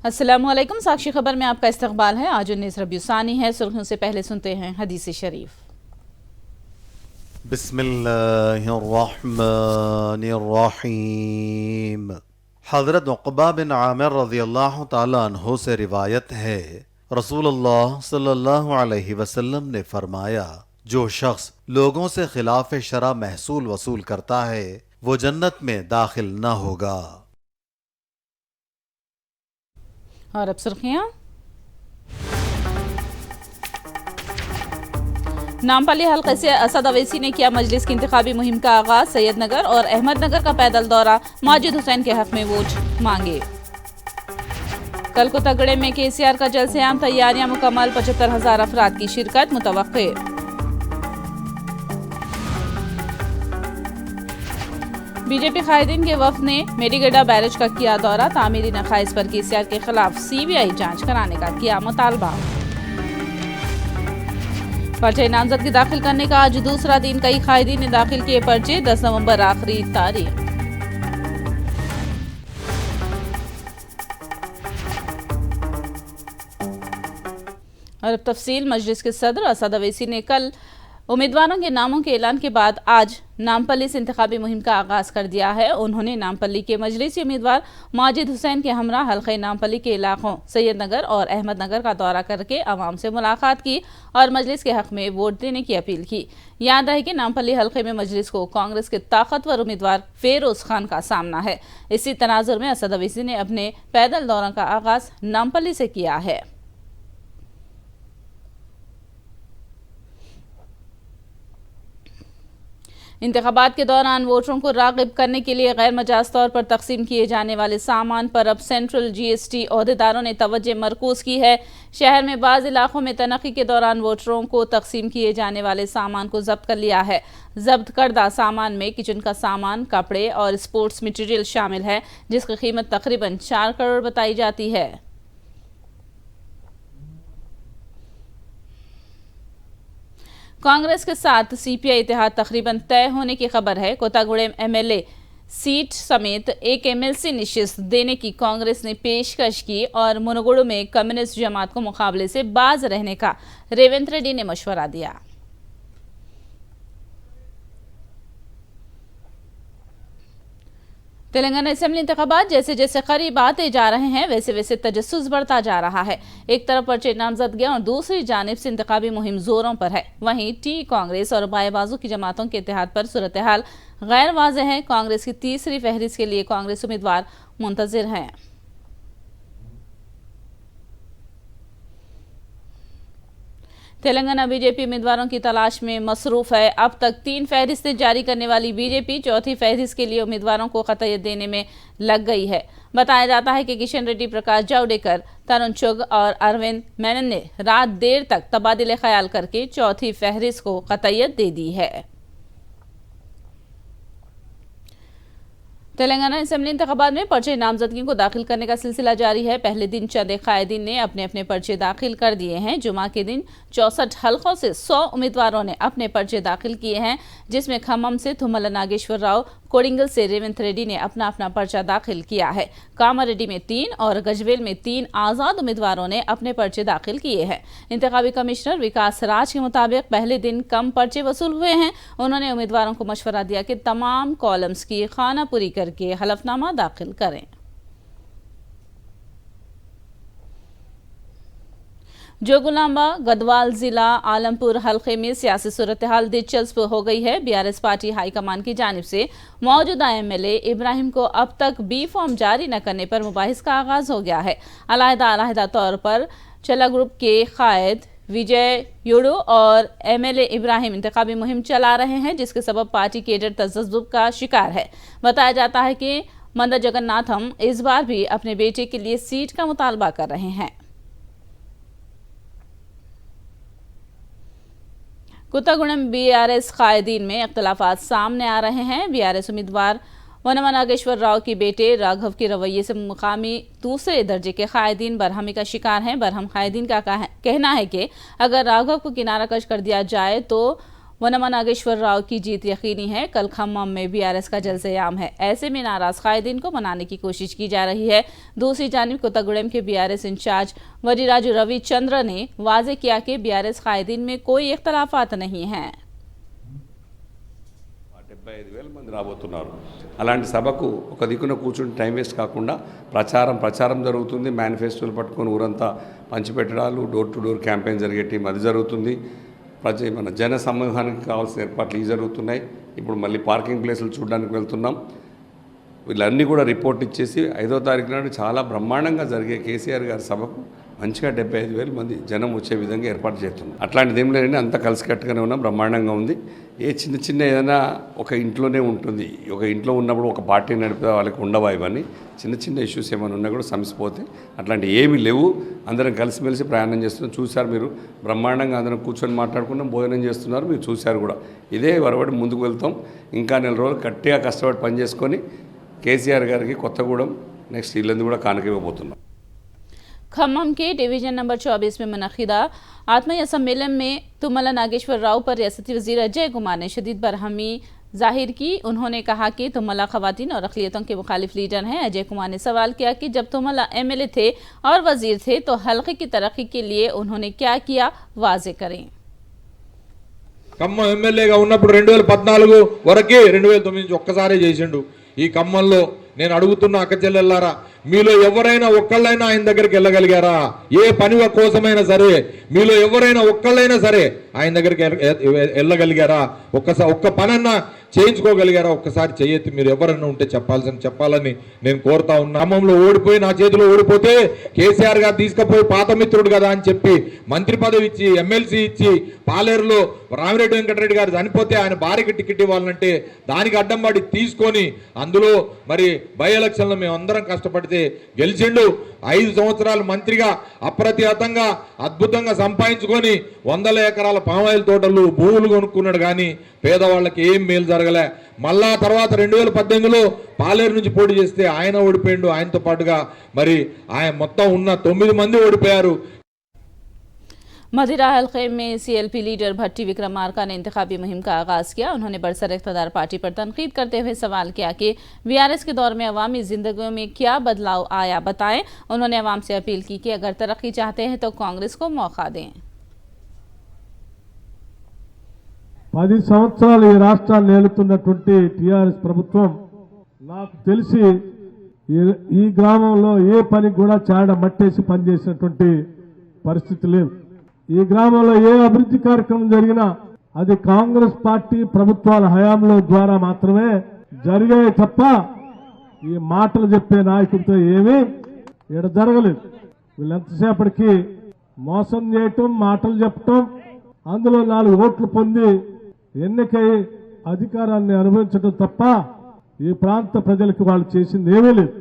अस्सलामुअलैकुम। साक्षी खबर में आपका इस्तकबाल है। आज 19 रबीउस्सानी है। सुर्खियों से पहले सुनते हैं हदीस शरीफ। बिस्मिल्लाहिर्रहमानिर्रहीम। हज़रत उक़बा बिन आमिर रज़ियल्लाहु ताला अन्हु से रिवायत है, रसूलुल्लाह सल्लल्लाहु अलैहि वसल्लम ने फरमाया, जो शख्स लोगों से खिलाफ शरा महसूल वसूल करता है वो जन्नत में दाखिल न होगा। और अब सुर्खियां। नामपल्ली हल्के से असद अवैसी ने किया मजलिस की इंतखाबी मुहिम का आगाज। सैयदनगर और अहमदनगर का पैदल दौरा। माजिद हुसैन के हक में वोट मांगे। कल को तगड़े में केसीआर का जलसे-आम, तैयारियां मुकम्मल। 75,000 अफराद की शिरकत मुतवक्के। बीजेपी कायदीन के वफ्द ने मेडीगड्डा बैरेज का किया दौरा। तामीरी नकाइस पर केसीआर के खिलाफ सीबीआई जांच कराने का किया मुतालबा। पर्चे नामजदगी दाखिल करने का आज दूसरा दिन। कई कायदीन ने दाखिल किए पर्चे। 10 नवंबर आखिरी तारीख। और अब तफसील। मजलिस के सदर असद अवैसी ने कल उम्मीदवारों के नामों के ऐलान के बाद आज नामपल्ली से इंतखाबी मुहिम का आगाज कर दिया है। उन्होंने नामपल्ली के मजलिसी उम्मीदवार माजिद हुसैन के हमरा हल्के नामपल्ली के इलाकों सैयदनगर और अहमदनगर का दौरा करके आवाम से मुलाकात की और मजलिस के हक में वोट देने की अपील की। याद रहे कि नामपल्ली हल्के में मजलिस को कांग्रेस के ताकतवर उम्मीदवार फेरोज खान का सामना है। इसी तनाजुर में असद अवैसी ने अपने पैदल दौरा का आगाज नामपल्ली से किया है। इंतखाबात के दौरान वोटरों को राग़िब करने के लिए गैर मजाज तौर पर तकसीम किए जाने वाले सामान पर अब सेंट्रल जीएसटी अहदेदारों ने तवज्जो मरकूज की है। शहर में बाज़ इलाकों में तनक़ी के दौरान वोटरों को तकसीम किए जाने वाले सामान को जब्त कर लिया है। जब्त करदा सामान में किचन का सामान, कपड़े और स्पोर्ट्स मटीरियल शामिल है, जिसकी कीमत तकरीबन 4 करोड़ बताई जाती है। कांग्रेस के साथ सीपीआई इत्तेहाद तकरीबन तय होने की खबर है। कोतागुड़े एमएलए सीट समेत एक एमएलसी निशिस्त देने की कांग्रेस ने पेशकश की और मुनगुड़ू में कम्युनिस्ट जमात को मुकाबले से बाज रहने का रेवंत रेड्डी ने मशवरा दिया। तेलंगाना असेंबली इंतखाबात जैसे जैसे करीब आते जा रहे हैं वैसे वैसे तजस्सुस बढ़ता जा रहा है। एक तरफ पर्चे नामजदगियां और दूसरी जानिब से इंतखाबी मुहिम जोरों पर है। वहीं टी कांग्रेस और बाएं बाजू की जमातों के इत्तेहाद पर सूरत हाल गैर वाज़ेह है। कांग्रेस की तीसरी फहरिस्त के लिए कांग्रेस उम्मीदवार मुंतजिर हैं। तेलंगाना बीजेपी उम्मीदवारों की तलाश में मसरूफ है। अब तक 3 फहरिस्तें जारी करने वाली बीजेपी चौथी फहरिस्त के लिए उम्मीदवारों को खतयत देने में लग गई है। बताया जाता है कि किशन रेड्डी, प्रकाश जावड़ेकर, तरुण चुग और अरविंद मेनन ने रात देर तक तबादिले ख्याल करके चौथी फहरिस्त को खतयत दे दी है। तेलंगाना असेंबली इंतखाबात में पर्चे नामजदगी को दाखिल करने का सिलसिला जारी है। पहले दिन चंद कायदीन ने अपने अपने पर्चे दाखिल कर दिए हैं। जुमा के दिन 64 हल्कों से 100 उम्मीदवारों ने अपने पर्चे दाखिल किए हैं, जिसमें खम्मम से थुम्मल नागेश्वर राव, कोडिंगल से रेवंत रेड्डी ने अपना अपना पर्चा दाखिल किया है। कामारेड्डी में 3 और गजवेल में 3 आज़ाद उम्मीदवारों ने अपने पर्चे दाखिल किए हैं। इंतखाबी कमिश्नर विकास राज के मुताबिक पहले दिन कम पर्चे वसूल हुए हैं। उन्होंने उम्मीदवारों को मशवरा दिया कि तमाम कॉलम्स की खानापुरी करके हलफनामा दाखिल करें। जोगुलांबा गदवाल जिला आलमपुर हल्के में सियासी सूरत हाल दिलचस्प हो गई है। बीआरएस पार्टी हाईकमान की जानिब से मौजूदा एमएलए इब्राहिम को अब तक बी फॉर्म जारी न करने पर मुबाहिस का आगाज हो गया है। अलहदा तौर पर चला ग्रुप के कायद विजय युडू और एमएलए इब्राहिम इंतखाबी मुहिम चला रहे हैं, जिसके सबब पार्टी केडर तजज्जुब का शिकार है। बताया जाता है कि मंदा जगन्नाथम इस बार भी अपने बेटे के लिए सीट का मुतालबा कर रहे हैं। कोतागुड़म बीआरएस कायदीन में इख्तलाफात सामने आ रहे हैं। बीआरएस उम्मीदवार वनमा नागेश्वर राव के बेटे राघव के रवैये से मुकामी दूसरे दर्जे के कायदीन बरहमी का शिकार हैं। बरहम कायदीन का कहना है कि अगर राघव को किनारा कश कर दिया जाए तो वनमा नागेश्वर राव की जीत यकीनी है। कल खम्मम में बीआरएस का जलसे-आम है। ऐसे में नाराज कायदीन को मनाने की कोशिश की जा रही है। दूसरी जानिब कोत्तागुडेम के बीआरएस इंचार्ज वजीराजु रविचंद्र ने वाजे किया कि बीआरएस कायदीन में कोई इख्तलाफात नहीं है। 75,000 మంది రాబోతున్నారు। అలాంటి సభకు ఒక దిక్కున కూర్చుని టైం వేస్ట్ కాకుండా ప్రచారం జరుగుతుంది। మేనిఫెస్టోలు పట్టుకొని ఊరంతా పంచిపెట్టడాలు, డోర్ టు డోర్ క్యాంపెయిన్ జరిగేటి అది జరుగుతుంది। మన జన సమూహానికి కావాల్సిన ఏర్పాట్లు జరుగుతున్నాయి। ఇప్పుడు మళ్ళీ పార్కింగ్ ప్లేసులు చూడడానికి వెళ్తున్నాం। వీళ్ళన్నీ కూడా రిపోర్ట్ ఇచ్చేసి 5వ తారీఖు నాడు చాలా బ్రహ్మాండంగా జరిగే కేసీఆర్ గారి సభకు మంచిగా 75,000 మంది జనం వచ్చే విధంగా ఏర్పాటు చేస్తున్నాం। అట్లాంటిది ఏం లేదండి, అంతా కలిసికట్టుగానే ఉన్నాం, బ్రహ్మాండంగా ఉంది। ఏ చిన్న ఏదైనా ఒక ఇంట్లోనే ఉంటుంది, ఒక ఇంట్లో ఉన్నప్పుడు ఒక పార్టీ నడిపే వాళ్ళకి ఉండవా ఇవన్నీ చిన్న ఇష్యూస్ ఏమైనా ఉన్నా కూడా సమసిపోతే అట్లాంటి ఏమీ లేవు। అందరం కలిసిమెలిసి ప్రయాణం చేస్తున్నాం। చూశారు మీరు, బ్రహ్మాండంగా అందరం కూర్చొని మాట్లాడుకున్నాం, భోజనం చేస్తున్నారు, మీరు చూశారు కూడా। ఇదే వరవడి ముందుకు వెళ్తాం। ఇంకా 4 రోజులు గట్టిగా కష్టపడి పనిచేసుకొని కేసీఆర్ గారికి కొత్తగూడెం నెక్స్ట్ ఇల్లందు కూడా కానుకివ్వబోతున్నాం। खम्मम के डिवीजन नंबर 24 में मुनक्किदा आत्मीय सम्मेलन में तुमला नागेश्वर राव पर रियासती वजीर अजय कुमार ने शदीद बरहमी जाहिर की। उन्होंने कहा कि तुमला खवातीन और अक़लियतों के मुखालिफ लीडर हैं। अजय कुमार ने सवाल किया कि जब तुमला एमएलए थे और वजीर थे तो हल्के की तरक्की के लिए उन्होंने क्या किया, वाजे करें। ఖమ్మం ఎమ్మెల్యేగా ఉన్నప్పుడు 2014 వరకే 2009 ఒక్కసారే చేసిండు। ఈ ఖమ్మంలో నేను అడుగుతున్న అక్క చెల్లెల్లారా, మీలో ఎవరైనా ఒక్కళ్ళైనా ఆయన దగ్గరికి వెళ్ళగలిగారా? ఏ పని కోసమైనా సరే మీలో ఎవరైనా ఒక్కళ్ళైనా సరే ఆయన దగ్గరికి వెళ్ళగలిగారా? ఒక్క పనన్నా చేయించుకోగలిగారా? ఒక్కసారి చేయెత్తి మీరు ఎవరైనా ఉంటే చెప్పాలని నేను కోరుతా ఉన్నా। ఖమ్మంలో ఓడిపోయి నా చేతిలో ఓడిపోతే కేసీఆర్ గారు తీసుకుపోయి పాత మిత్రుడు కదా అని చెప్పి మంత్రి పదవి ఇచ్చి ఎమ్మెల్సీ ఇచ్చి పాలేరులో రామిరెడ్డి వెంకటరెడ్డి గారు చనిపోతే ఆయన భార్యకి టికెట్ ఇవ్వాలంటే దానికి అడ్డం పడి తీసుకొని అందులో మరి బై ఎలక్షన్లో మేము అందరం కష్టపడితే గెలిచిండు। 5 సంవత్సరాలు మంత్రిగా అప్రతిహతంగా అద్భుతంగా సంపాదించుకొని 100 ఎకరాల పామాయిల్ తోటలు భూములు కొనుక్కున్నాడు, కానీ పేదవాళ్ళకి ఏం మేలు జరగలే। మళ్ళా తర్వాత 2018లో పాలేరు నుంచి పోటీ చేస్తే ఆయన ఓడిపోయిండు। ఆయనతో పాటుగా మరి ఆయన మొత్తం ఉన్న 9 మంది ఓడిపోయారు। मदिरा हल्के में सीएलपी लीडर भट्टी विक्रमार्का ने इंतखाबी मुहिम का आगाज किया। उन्होंने बरसर इख्तियार पार्टी पर तनकीद करते हुए सवाल किया कि बीआरएस के दौर में अवामी जिंदगियों में क्या बदलाव आया, बताएं। उन्होंने अवाम से अपील की कि अगर तरक्की चाहते हैं तो कांग्रेस को मौका दें। 10 సంవత్సరాలు ఈ రాష్ట్రాన్ని ఏలుతున్నటువంటి టీఆర్ఎస్ ప్రభుత్వం నాకు తెలిసి ఈ గ్రామంలో ఏ పని కూడా చాడ మట్టేసి పనిచేసినటువంటి పరిస్థితి లేదు। ఈ గ్రామంలో ఏ అభివృద్ధి కార్యక్రమం జరిగినా అది కాంగ్రెస్ పార్టీ ప్రభుత్వాల హయాంలో ద్వారా మాత్రమే జరిగాయి తప్ప ఈ మాటలు చెప్పే నాయకుడితో ఏమీ ఇక్కడ జరగలేదు। వీళ్ళెంతసేపటికి మోసం చేయటం, మాటలు చెప్పటం, అందులో 4 ఓట్లు పొంది ఎన్నికై అధికారాన్ని అనుభవించడం తప్ప ఈ ప్రాంత ప్రజలకు వాళ్ళు చేసింది ఏమీ లేదు।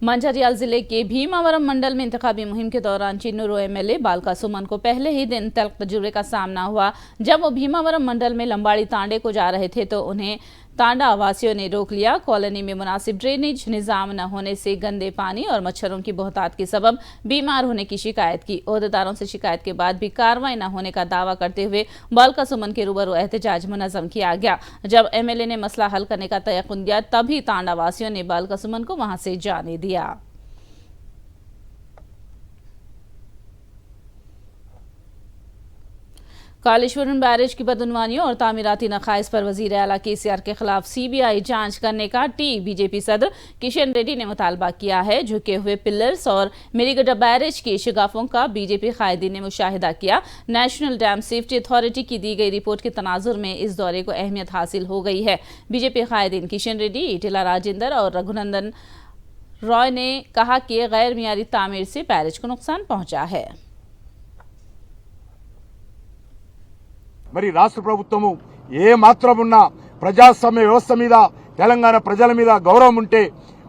मंझरियाल जिले के भीमावरम मंडल में इंतखाबी मुहिम के दौरान चिन्नूर एमएलए बालका सुमन को पहले ही दिन तल्ख तजुर्बे का सामना हुआ। जब वो भीमावरम मंडल में लंबाड़ी तांडे को जा रहे थे तो उन्हें तांडा वासियों ने रोक लिया। कॉलोनी में मुनासिब ड्रेनेज निजाम न होने से गंदे पानी और मच्छरों की बहुतात के सबब बीमार होने की शिकायत की। ओहदेदारों से शिकायत के बाद भी कार्रवाई न होने का दावा करते हुए बालका सुमन के रूबरू एहतजाज मुनज़्ज़म किया गया। जब एमएलए ने मसला हल करने का तयक़ुन दिया तभी तांडा वासियों ने बालका सुमन को वहां से जाने दिया। कालेश्वरम बैरेज की बदउनवानियों और तामीराती नकाइस पर वजीर आला केसीआर के खिलाफ सीबीआई जांच करने का बीजेपी सदर किशन रेड्डी ने मुतालबा किया है। झुके हुए पिलर्स और मिरीगड्डा बैरेज के शिगाफों का बीजेपी कायदीन ने मुशाहिदा किया। नेशनल डैम सेफ्टी अथॉरिटी की दी गई रिपोर्ट के तनाजुर में इस दौरे को अहमियत हासिल हो गई है। बीजेपी कायदीन किशन रेड्डी, ईटेला राजेंद्र और रघुनंदन रॉय ने कहा कि गैर मियारी तामीर से बैरेज को नुकसान पहुंचा है। మరి రాష్ట్ర ప్రభుత్వము ఏ మాత్రమున్న ప్రజాస్వామ్య వ్యవస్థ మీద తెలంగాణ ప్రజల మీద గౌరవం ఉంటే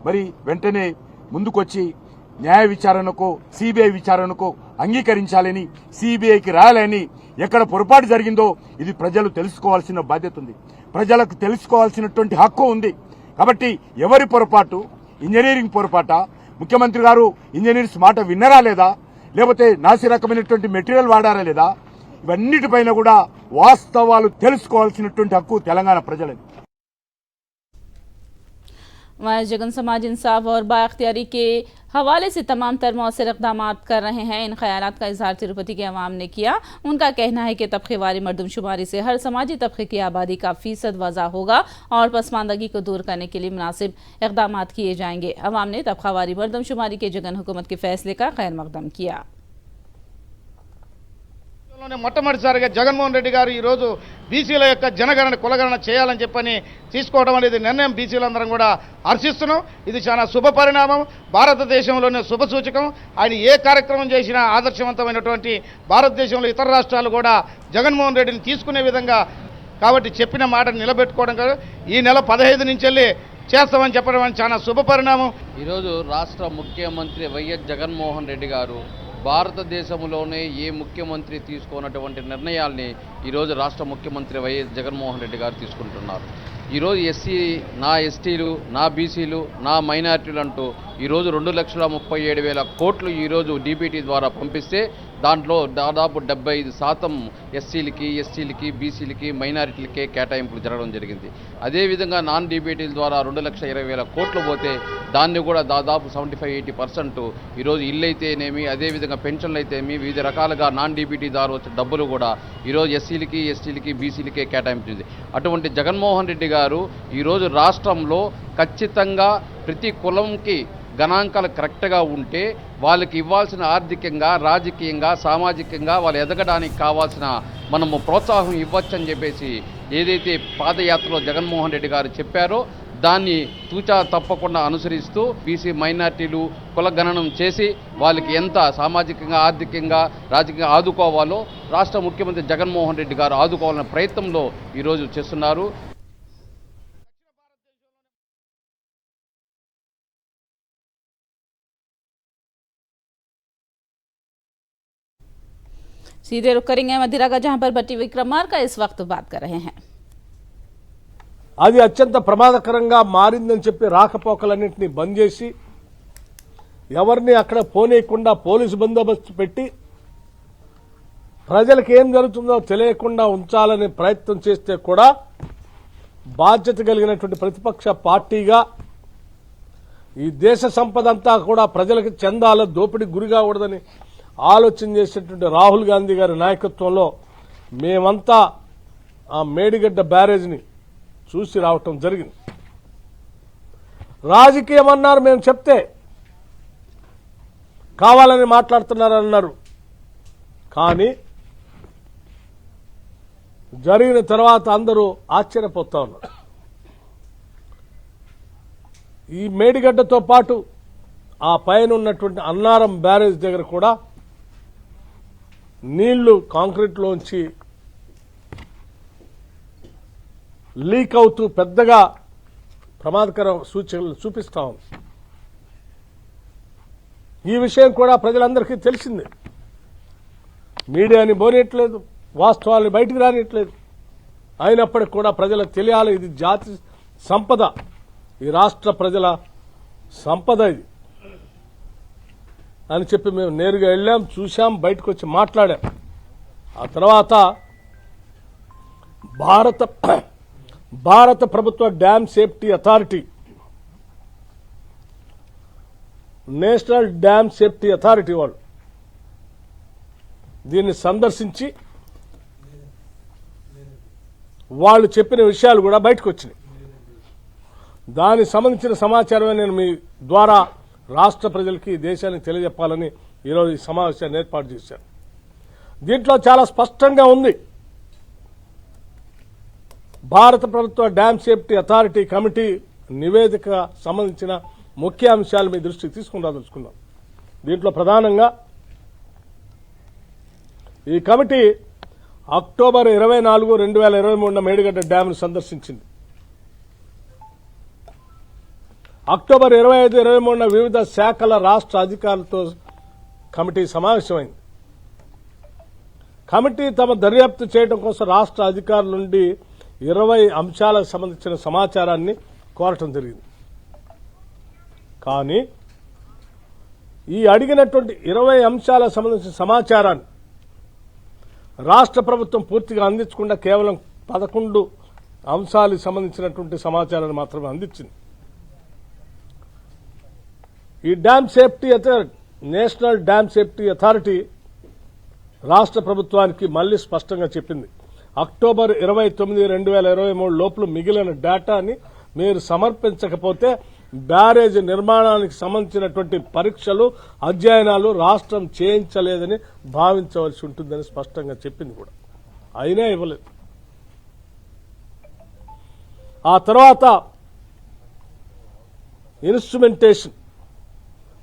మరి వెంటనే ముందుకొచ్చి న్యాయ విచారణకు సిబిఐ విచారణకు అంగీకరించాలని సిబిఐకి రాయాలని ఎక్కడ పొరపాటు జరిగిందో ఇది ప్రజలు తెలుసుకోవాల్సిన బాధ్యత ఉంది। ప్రజలకు తెలుసుకోవాల్సినటువంటి హక్కు ఉంది। కాబట్టి ఎవరి పొరపాటు, ఇంజనీరింగ్ పొరపాట, ముఖ్యమంత్రి గారు ఇంజనీర్స్ మాట విన్నరా లేదా, లేకపోతే నాసి రకమైనటువంటి మెటీరియల్ వాడారా లేదా, ఇవన్నిటిపైన కూడా వాస్తవాలు తెలుసుకోవాల్సినటువంటి హక్కు తెలంగాణ ప్రజలది. वहाँ जगन समाज इंसाफ और बाख्तियारी के हवाले से तमाम तर मौसर इक़दाम कर रहे हैं। इन ख्यालात का इजहार तिरुपति के अवाम ने किया। उनका कहना है कि तबक़ेवारी मरदमशुमारी से हर समाजी तबक़े की आबादी का फ़ीसद वज़ा होगा और पसमानदगी को दूर करने के लिए मुनासिब इक़दाम किए जाएंगे। अवाम ने तबक़ावारी मरदमशुमारी के जगन हुकूमत के फैसले का खैर मक़दम किया। మొట్టమొదటిసారిగా జగన్మోహన్ రెడ్డి గారు ఈరోజు బీసీల యొక్క జనగణన కులగణన చేయాలని చెప్పని తీసుకోవడం అనేది నిర్ణయం బీసీలందరం కూడా హర్షిస్తున్నాం. ఇది చాలా శుభ పరిణామం, భారతదేశంలోనే శుభ సూచకం. ఆయన ఏ కార్యక్రమం చేసినా ఆదర్శవంతమైనటువంటి భారతదేశంలో ఇతర రాష్ట్రాలు కూడా జగన్మోహన్ రెడ్డిని తీసుకునే విధంగా కాబట్టి చెప్పిన మాటను నిలబెట్టుకోవడం కాదు. ఈ నెల 15 నుంచి చేస్తామని చెప్పడం చాలా శుభ పరిణామం. ఈరోజు రాష్ట్ర ముఖ్యమంత్రి వైఎస్ జగన్మోహన్ రెడ్డి గారు భారతదేశంలోనే ఏ ముఖ్యమంత్రి తీసుకున్నటువంటి నిర్ణయాల్ని ఈరోజు రాష్ట్ర ముఖ్యమంత్రి వైఎస్ జగన్మోహన్ రెడ్డి గారు తీసుకుంటున్నారు. ఈరోజు ఎస్సీ, నా ఎస్టీలు, నా బీసీలు, నా మైనారిటీలు అంటూ ఈరోజు 2,37,000 కోట్లు ఈరోజు డీబీటీ ద్వారా పంపిస్తే దాంట్లో దాదాపు 75% ఎస్సీలకి, ఎస్టీలకి, బీసీలకి, మైనారిటీలకే కేటాయింపులు జరగడం జరిగింది. అదేవిధంగా నాన్ డీబీటీల ద్వారా 2,20,000 కోట్లు పోతే దాన్ని కూడా దాదాపు 75-80% ఈరోజు ఇల్లు అయితేనేమి, అదేవిధంగా పెన్షన్లు అయితేనేమి, వివిధ రకాలుగా నాన్ డీబీటీ ద్వారా వచ్చే డబ్బులు కూడా ఈరోజు ఎస్సీలకి, ఎస్టీలకి, బీసీలకే కేటాయించింది. అటువంటి జగన్మోహన్ రెడ్డి గారు ఈరోజు రాష్ట్రంలో ఖచ్చితంగా ప్రతి కులంకి గణాంకాలు కరెక్ట్గా ఉంటే వాళ్ళకి ఇవ్వాల్సిన ఆర్థికంగా, రాజకీయంగా, సామాజికంగా వాళ్ళు ఎదగడానికి కావాల్సిన మనము ప్రోత్సాహం ఇవ్వచ్చని చెప్పేసి ఏదైతే పాదయాత్రలో జగన్మోహన్ రెడ్డి గారు చెప్పారో దాన్ని తూచా తప్పకుండా అనుసరిస్తూ బీసీ మైనార్టీలు కుల గణనం చేసి వాళ్ళకి ఎంత సామాజికంగా, ఆర్థికంగా, రాజకీయంగా ఆదుకోవాలో రాష్ట్ర ముఖ్యమంత్రి జగన్మోహన్ రెడ్డి గారు ఆదుకోవాలనే ప్రయత్నంలో ఈరోజు చేస్తున్నారు. सीधे रुक करेंगे मदिरा का, जहां पर भट्टी विक्रमार्का इस वक्त बात कर रहे हैं. అది అత్యంత ప్రమాదకరంగా మారిందని చెప్పి రాకపోకలన్నింటినీ బంద్ చేసి ఎవరిని అక్కడ పోనీయకుండా పోలీసు బందోబస్తు పెట్టి ప్రజలకు ఏం జరుగుతుందో తెలియకుండా ఉంచాలనే ప్రయత్నం చేస్తే కూడా బాధ్యత కలిగినటువంటి ప్రతిపక్ష పార్టీగా ఈ దేశ సంపద అంతా కూడా ప్రజలకు చెందాల దోపిడీ గురి కాకూడదని ఆలోచన చేసేటువంటి రాహుల్ గాంధీ గారి నాయకత్వంలో మేమంతా ఆ మేడిగడ్డ బ్యారేజ్ని చూసి రావటం జరిగింది. రాజకీయం అన్నారు, మేము చెప్తే కావాలని మాట్లాడుతున్నారన్నారు. కానీ జరిగిన తర్వాత అందరూ ఆశ్చర్యపోతా ఉన్నారు. ఈ మేడిగడ్డతో పాటు ఆ పైన ఉన్నటువంటి అన్నారం బ్యారేజ్ దగ్గర కూడా నీళ్లు కాంక్రీట్లోంచి లీక్ అవుతూ పెద్దగా ప్రమాదకర సూచనలు చూపిస్తా ఉంది. ఈ విషయం కూడా ప్రజలందరికీ తెలిసిందే. మీడియాని బోనేయట్లేదు, వాస్తవాన్ని బయటికి రానియట్లేదు. అయినప్పటికీ కూడా ప్రజలకు తెలియాలి, ఇది జాతి సంపద, ఈ రాష్ట్ర ప్రజల సంపద ఇది అని చెప్పి మేము నేరుగా వెళ్ళాం, చూశాం, బయటకు వచ్చి మాట్లాడాం. ఆ తర్వాత భారత ప్రభుత్వ dam safety authority, national dam safety authority వాళ్ళు దీన్ని సందర్శించి వాళ్ళు చెప్పిన విషయాలు కూడా బయటకు వచ్చినాయి. దానికి సంబంధించిన సమాచారమే నేను మీ ద్వారా రాష్ట్ర ప్రజలకి, దేశానికి తెలియజెప్పాలని ఈరోజు ఈ సమావేశాన్ని ఏర్పాటు చేశాను. దీంట్లో చాలా స్పష్టంగా ఉంది, భారత ప్రభుత్వ డ్యామ్ సేఫ్టీ అథారిటీ కమిటీ నివేదిక సంబంధించిన ముఖ్య అంశాలు మీ దృష్టికి తీసుకుని రాదలుచుకున్నాం. దీంట్లో ప్రధానంగా ఈ కమిటీ అక్టోబర్ 24, 2023 మేడిగడ్డ డ్యామ్ను సందర్శించింది. అక్టోబర్ 25, 23 వివిధ శాఖల రాష్ట్ర అధికారులతో కమిటీ సమావేశమైంది. కమిటీ తమ దర్యాప్తు చేయడం కోసం రాష్ట్ర అధికారుల నుండి 20 అంశాలకు సంబంధించిన సమాచారాన్ని కోరటం జరిగింది. కానీ ఈ అడిగినటువంటి 20 అంశాలకు సంబంధించిన సమాచారాన్ని రాష్ట్ర ప్రభుత్వం పూర్తిగా అందించకుండా కేవలం 11 అంశాలకు సంబంధించినటువంటి సమాచారాన్ని మాత్రమే అందించింది. ఈ dam safety authority, national dam safety authority రాష్ట్ర ప్రభుత్వానికి మళ్లీ స్పష్టంగా చెప్పింది, అక్టోబర్ 29, 2023 లోపల మిగిలిన డేటాని మీరు సమర్పించకపోతే బ్యారేజ్ నిర్మాణానికి సంబంధించినటువంటి పరీక్షలు, అధ్యయనాలు రాష్ట్రం చేయించలేదని భావించవలసి ఉంటుందని స్పష్టంగా చెప్పింది కూడా. అయినా ఇవ్వలేదు. ఆ తర్వాత ఇన్స్ట్రుమెంటేషన్,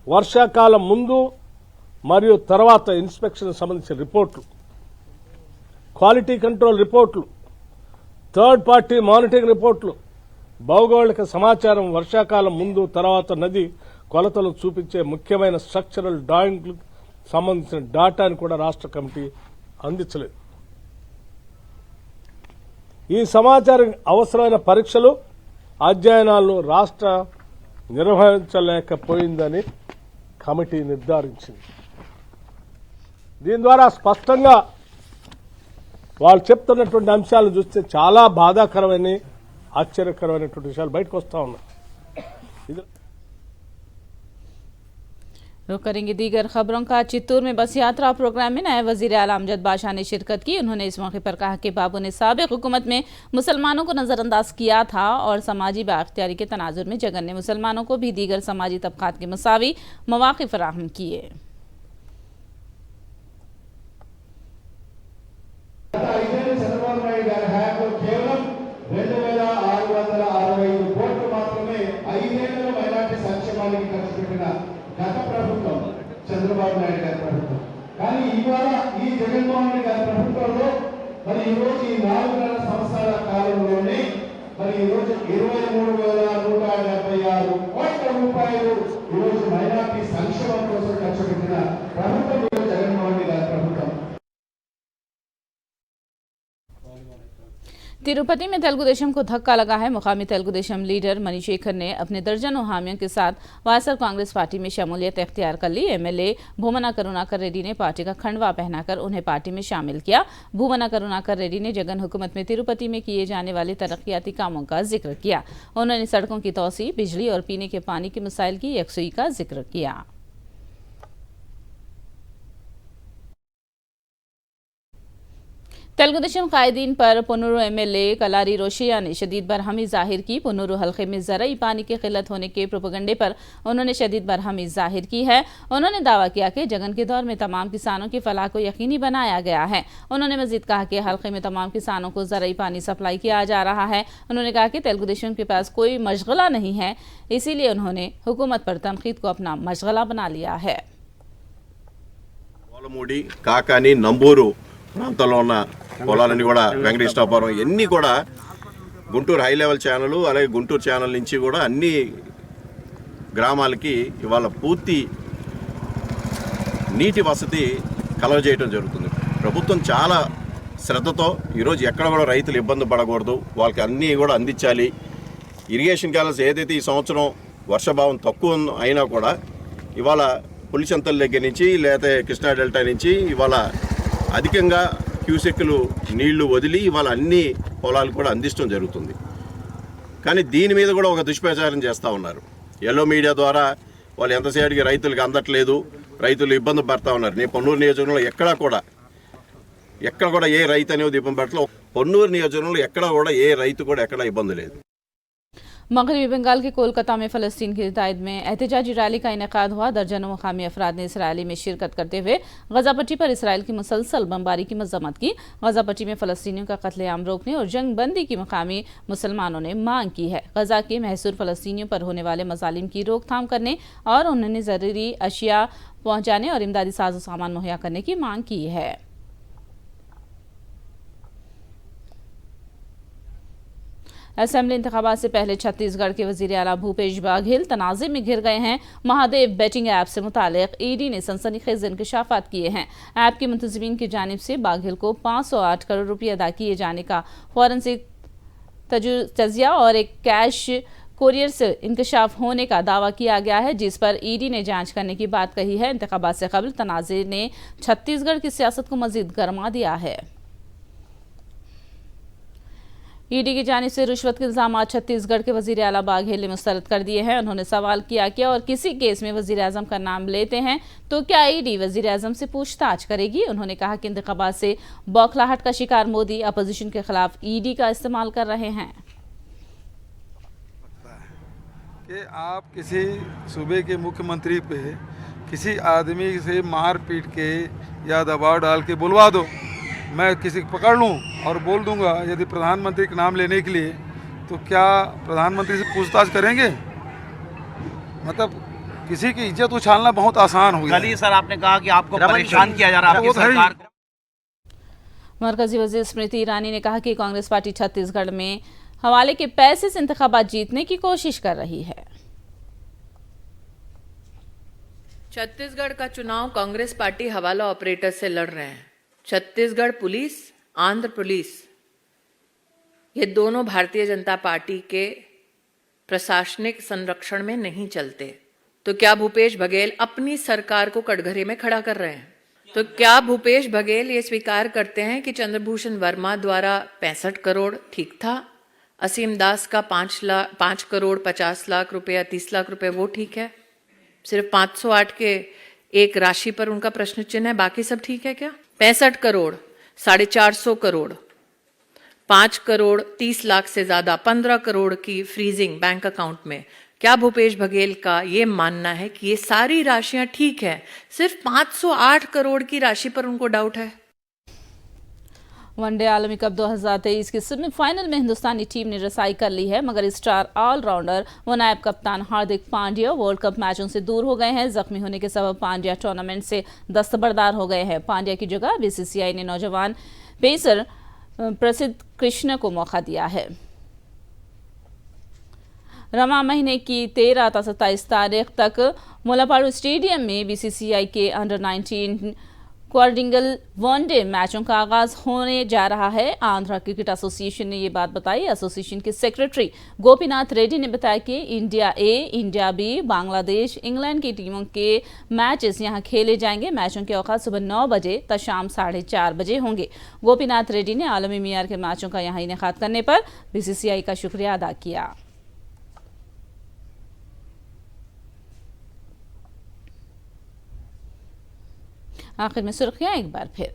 వర్షాకాలం ముందు మరియు తర్వాత ఇన్స్పెక్షన్ సంబంధించిన రిపోర్ట్లు, క్వాలిటీ కంట్రోల్ రిపోర్ట్లు, థర్డ్ పార్టీ మానిటరింగ్ రిపోర్ట్లు, భౌగోళిక సమాచారం, వర్షాకాలం ముందు తర్వాత నది కొలతలు చూపించే ముఖ్యమైన స్ట్రక్చరల్ డ్రాయింగ్లకు సంబంధించిన డాటాను కూడా రాష్ట్ర కమిటీ అందించలేదు. ఈ సమాచారం అవసరమైన పరీక్షలు, అధ్యయనాలను రాష్ట్ర నిర్వహించలేకపోయిందని కమిటీ నిర్ధారించింది. దీని ద్వారా స్పష్టంగా వాళ్ళు చెప్తున్నటువంటి అంశాలను చూస్తే చాలా బాధాకరమైన, ఆశ్చర్యకరమైనటువంటి విషయాలు బయటకు వస్తూ ఉన్నాయి. रुक करेंगे दीगर खबरों का। चित्तूर में बस यात्रा प्रोग्राम में नए वजीर आला अमजद बादशाह ने शिरकत की। उन्होंने इस मौके पर कहा कि बाबू ने साबिक हुकूमत में मुसलमानों को नजरअंदाज किया था और समाजी बाख्तियारी के तनाजुर में जगन ने मुसलमानों को भी दीगर समाजी तबकात के मसावी मौक़े फराहम किए। గత ప్రభుత్వం చంద్రబాబు నాయుడు గారి ప్రభుత్వం, కానీ ఇవాళ ఈ జగన్మోహన్ రెడ్డి గారి ప్రభుత్వంలో మరి ఈ రోజు ఈ 4.5 సంవత్సరాల కాలంలోనే మరి ఈ రోజు 23,176 కోట్ల రూపాయలు ఈ రోజు మైనార్టీ సంక్షేమం కోసం ఖర్చు పెట్టిన ప్రభుత్వం జగన్మోహన్ రెడ్డి గారి ప్రభుత్వం। तिरुपति में तेलुगु देशम को धक्का लगा है। मुकामी तेलुगु देशम लीडर मणिशेखर ने अपने दर्जनों हामियों के साथ वायएसआर कांग्रेस पार्टी में शमूलियत इख्तियार कर ली। एमएलए भूमना करुणाकर रेड्डी ने पार्टी का खंडवा पहनाकर उन्हें पार्टी में शामिल किया। भूमना करुणाकर रेड्डी ने जगन हुकूमत में तिरुपति में किए जाने वाले तरक्याती कामों का जिक्र किया। उन्होंने सड़कों की तोसी, बिजली और पीने के पानी के मसाइल की यकसुई का जिक्र किया। तेलुगु देशम कायदीन पर पुनूरू एमएलए कलारी रोशैया ने शदीद बरहमी जाहिर की। पुनूरू हल्के में ज़राई पानी की किल्लत होने के प्रोपेगंडे पर उन्होंने शदीद बरहमी जाहिर की है। उन्होंने दावा किया कि जगन के दौर में तमाम किसानों की फलाह को यकीनी बनाया गया है। उन्होंने मजीद कहा कि हल्के में तमाम किसानों को ज़राई पानी सप्लाई किया जा रहा है। उन्होंने कहा कि तेलुगु देशम के पास कोई मशगला नहीं है, इसीलिए उन्होंने हुकूमत पर तनकीद को अपना मशगला बना लिया है। కాకాని నంబూరు ప్రాంతంలో ఉన్న పొలాలన్నీ కూడా వెంకటేశ్వరపురం ఇవన్నీ కూడా గుంటూరు హై లెవెల్ ఛానల్, అలాగే గుంటూరు ఛానల్ నుంచి కూడా అన్ని గ్రామాలకి ఇవాళ పూర్తి నీటి వసతి కలగజేయడం జరుగుతుంది. ప్రభుత్వం చాలా శ్రద్ధతో ఈరోజు ఎక్కడ కూడా రైతులు ఇబ్బంది పడకూడదు, వాళ్ళకి అన్నీ కూడా అందించాలి. ఇరిగేషన్ కెనాల్స్ ఏదైతే ఈ సంవత్సరం వర్షభావం తక్కువ అయినా కూడా ఇవాళ పులిచెంతల దగ్గర నుంచి లేకపోతే కృష్ణా డెల్టా నుంచి ఇవాళ అధికంగా క్యూసెక్లు నీళ్లు వదిలి ఇవాళ అన్ని పొలాలు కూడా అందించడం జరుగుతుంది. కానీ దీని మీద కూడా ఒక దుష్ప్రచారం చేస్తూ ఉన్నారు. ఎల్లో మీడియా ద్వారా వాళ్ళు ఎంతసేపటికి రైతులకు అందట్లేదు, రైతులు ఇబ్బంది పడతా ఉన్నారు. నేను పొన్నూరు నియోజకవర్గంలో ఎక్కడ కూడా ఏ రైతు అనేది ఇబ్బంది పడట్లేదు. పొన్నూరు నియోజకవర్గంలో ఎక్కడ కూడా ఏ రైతు కూడా ఎక్కడ ఇబ్బంది లేదు। मगरबी बंगाल के कोलकाता में फ़लस्तीन की हिदायत में एहतजाजी रैली का इनेकाद हुआ। दर्जनों मुकामी अफराद ने इस रैली में शिरकत करते हुए गजा पट्टी पर इसराइल की मुसलसल बमबारी की मजम्मत की। गजा पट्टी में फ़लस्तीनियों का कत्लेआम रोकने और जंग बंदी की मुकामी मुसलमानों ने मांग की है। गजा के महसूर फ़लस्तीनियों पर होने वाले मजालिम की रोकथाम करने और उन्होंने ज़रूरी अशिया पहुँचाने और इमदादी साजो सामान मुहैया करने की मांग की है। असेंबली इंतखाबात से पहले छत्तीसगढ़ के वजीर आला भूपेश बघेल तनाज़े में घिर गए हैं। महादेव बेटिंग ऐप से मुतालिक ईडी ने सनसनीखेज इंकशाफात किए हैं। ऐप के मुंतजिमीन की जानिब से बघेल को 508 करोड़ रुपये अदा किए जाने का फॉरेंसिक तजिया और एक कैश कोरियर से इंकशाफ होने का दावा किया गया है, जिस पर ईडी ने जांच करने की बात कही है। इंतखाबात से कबल तनाज़े ने छत्तीसगढ़ की सियासत को मजीद गरमा दिया है। ईडी की जानिब से रिश्वत के इल्जाम छत्तीसगढ़ के वजीर आला बाघेल ने मुस्तरद कर दिए हैं। उन्होंने सवाल किया कि और किसी केस में वजीर आजम का नाम लेते हैं तो क्या ईडी वजीर आजम से पूछताछ करेगी। उन्होंने कहा कि इंतखाबात से बौखलाहट का शिकार मोदी अपोजिशन के खिलाफ ईडी का इस्तेमाल कर रहे हैं। कि आप किसी सूबे के मुख्यमंत्री पे किसी आदमी से मार पीट के या दबाव डाल के बुलवा दो, मैं किसी को पकड़ लूं और बोल दूंगा यदि प्रधानमंत्री का नाम लेने के लिए, तो क्या प्रधानमंत्री से पूछताछ करेंगे? मतलब किसी की इज्जत उछालना बहुत आसान हो गया। कल ही सर आपने कहा कि आपको परेशान किया जा रहा है आपकी सरकार। मरकजी वजीर स्मृति ईरानी ने कहा कि कांग्रेस पार्टी छत्तीसगढ़ में हवाले के पैसे से इंतखाबात जीतने की कोशिश कर रही है। छत्तीसगढ़ का चुनाव कांग्रेस पार्टी हवाला ऑपरेटर से लड़ रहे हैं। छत्तीसगढ़ पुलिस, आंध्र पुलिस, ये दोनों भारतीय जनता पार्टी के प्रशासनिक संरक्षण में नहीं चलते। तो क्या भूपेश बघेल अपनी सरकार को कटघरे में खड़ा कर रहे हैं? तो क्या भूपेश बघेल ये स्वीकार करते हैं कि चंद्रभूषण वर्मा द्वारा 65 करोड़ ठीक था, असीम दास का 5 करोड़ 50 लाख रुपया 30 लाख रुपए वो ठीक है, सिर्फ 508 के एक राशि पर उनका प्रश्न चिन्ह है, बाकी सब ठीक है क्या? 65 करोड़, 450 करोड़, 5 करोड़ 30 लाख से ज्यादा, 15 करोड़ की फ्रीजिंग बैंक अकाउंट में। क्या भूपेश बघेल का ये मानना है कि ये सारी राशियां ठीक है, सिर्फ 508 करोड़ की राशि पर उनको डाउट है? वनडे आलमी कप 2023 की सेमीफाइनल में हिंदुस्तानी टीम ने रसाई कर ली है, मगर स्टार ऑलराउंडर व नायब कप्तान हार्दिक पांड्या वर्ल्ड कप मैचों से दूर हो गए हैं। जख्मी होने के सबब पांड्या टूर्नामेंट से दस्तबरदार हो गए हैं। पांड्या की जगह बीसीसीआई ने नौजवान पेसर प्रसिद्ध कृष्ण को मौका दिया है। रमा महीने की 13 से 27 तारीख तक मुलापाड़ू स्टेडियम में बीसीसीआई के अंडर 19 क्वाड्रिंगल वनडे मैचों का आगाज होने जा रहा है। आंध्रा क्रिकेट एसोसिएशन ने ये बात बताई। एसोसिएशन के सेक्रेटरी गोपीनाथ रेड्डी ने बताया कि इंडिया ए, इंडिया बी, बांग्लादेश, इंग्लैंड की टीमों के मैचेस यहां खेले जाएंगे। मैचों के औकात सुबह 9 बजे तक शाम 4:30 बजे होंगे। गोपीनाथ रेड्डी ने आलमी मियार के मैचों का यहां इनेकाद करने पर बीसीसीआई का शुक्रिया अदा किया। आखिर में सुर्खियां एक बार फिर।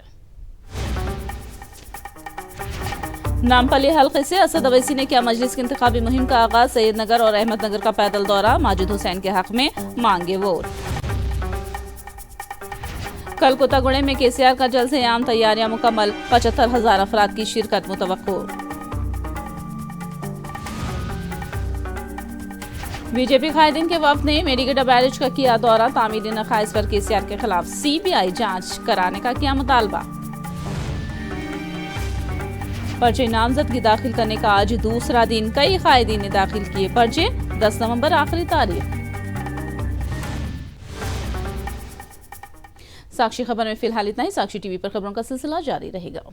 नामपल्ली हल्के से असद अवैसी ने किया मजलिस की इंतखाबी मुहिम का आगाज। सैयदनगर और अहमदनगर का पैदल दौरा, माजिद हुसैन के हक में मांगे वोट। कल कोतागुड़े में केसीआर का जलसे आम, तैयारियां मुकम्मल, 75,000 अफराद की शिरकत मुतवक्को। बीजेपी कायदीन के वफ्द ने मेडीगड्डा बैरेज का किया दौरा। तामीली नकाइस पर केसीआर के खिलाफ सीबीआई जांच कराने का किया मुतालबा। पर्चे नामजदगी दाखिल करने का आज दूसरा दिन, कई कायदीन ने दाखिल किए पर्चे। 10 नवंबर आखिरी तारीख। साक्षी खबर में फिलहाल इतना ही। साक्षी टीवी पर खबरों का सिलसिला जारी रहेगा।